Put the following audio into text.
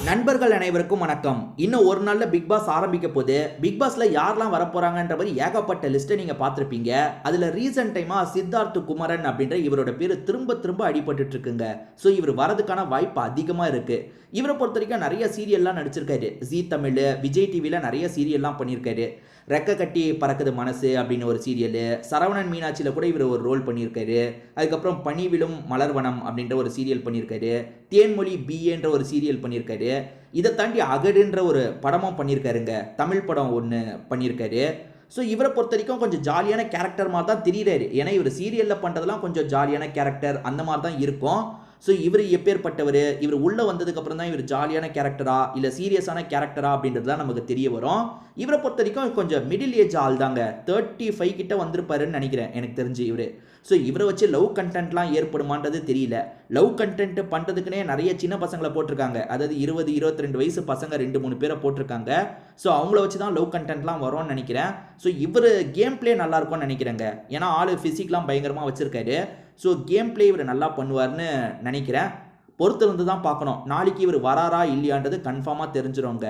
நண்பர்கள் அனைவருக்கும் வணக்கம். இன்னும் ஒரு நாள்ல பிக் பாஸ் ஆரம்பிக்க போது. பிக் பாஸ்ல யாரெல்லாம் வரப்போறாங்கன்ற மாதிரி ஏகப்பட்ட லிஸ்ட்டை நீங்க பார்த்திருப்பீங்க. அதுல ரீசன்ட் டைமா சித்தார்த் குமரன் அப்படின்ற இவரோட பேரு திரும்ப திரும்ப அடிபட்டுட்டு இருக்குங்க. ஸோ இவர் வரதுக்கான வாய்ப்பு அதிகமா இருக்கு. இவரை பொறுத்த வரைக்கும் நிறைய சீரியல்லாம் நடிச்சிருக்காரு. ஜீ தமிழ், விஜய் டிவில நிறைய சீரியல்லாம் பண்ணியிருக்காரு. ரெக்க கட்டி பறக்குது மனசு அப்படின்னு ஒரு சீரியலு, சரவணன் மீனாட்சியில் கூட இவர் ஒரு ரோல் பண்ணியிருக்காரு. அதுக்கப்புறம் பனிவிழும் மலர்வனம் அப்படின்ற ஒரு சீரியல் பண்ணியிருக்காரு. தேன்மொழி பிஏன்ற ஒரு சீரியல் பண்ணியிருக்காரு. இதை தாண்டி அகடுன்ற ஒரு படமும் பண்ணியிருக்காருங்க. தமிழ் படம் ஒன்று பண்ணியிருக்காரு. ஸோ இவரை பொறுத்த வரைக்கும் கொஞ்சம் ஜாலியான கேரக்டர் மாதிரி தான் தெரியுறாரு. ஏன்னா இவர் சீரியலில் பண்ணுறதுலாம் கொஞ்சம் ஜாலியான கேரக்டர் அந்த மாதிரி தான் இருக்கும். ஸோ இவர் எப்பேற்பட்டவர், இவர் உள்ளே வந்ததுக்கப்புறம் தான் இவர் ஜாலியான கேரக்டரா இல்லை சீரியஸான கேரக்டரா அப்படின்றது தான் நமக்கு தெரிய வரும். இவரை பொறுத்த வரைக்கும் கொஞ்சம் மிடில் ஏஜ் ஆள் தாங்க. 35 கிட்ட வந்திருப்பாருன்னு நினைக்கிறேன் எனக்கு தெரிஞ்சு இவர். ஸோ இவரை வச்சு லவ் கண்டென்ட்லாம் ஏற்படுமான்றது தெரியல. லவ் கண்டென்ட் பண்ணுறதுக்குனே நிறைய சின்ன பசங்களை போட்டிருக்காங்க. அதாவது 20, 22 வயசு பசங்க 2-3 பேரை போட்டிருக்காங்க. ஸோ அவங்கள வச்சு தான் லவ் கண்டென்ட்லாம் வரும்னு நினைக்கிறேன். ஸோ இவர் கேம் பிளே நல்லா இருக்கும்னு நினைக்கிறேங்க. ஏன்னா ஆள் ஃபிசிக்லாம் பயங்கரமாக வச்சுருக்காரு. ஸோ கேம் பிளே இவர் நல்லா பண்ணுவார்னு நினைக்கிறேன். பொறுத்திருந்து தான் பார்க்கணும். நாளைக்கு இவர் வராரா இல்லையான்றது கன்ஃபார்மாக தெரிஞ்சிருங்க.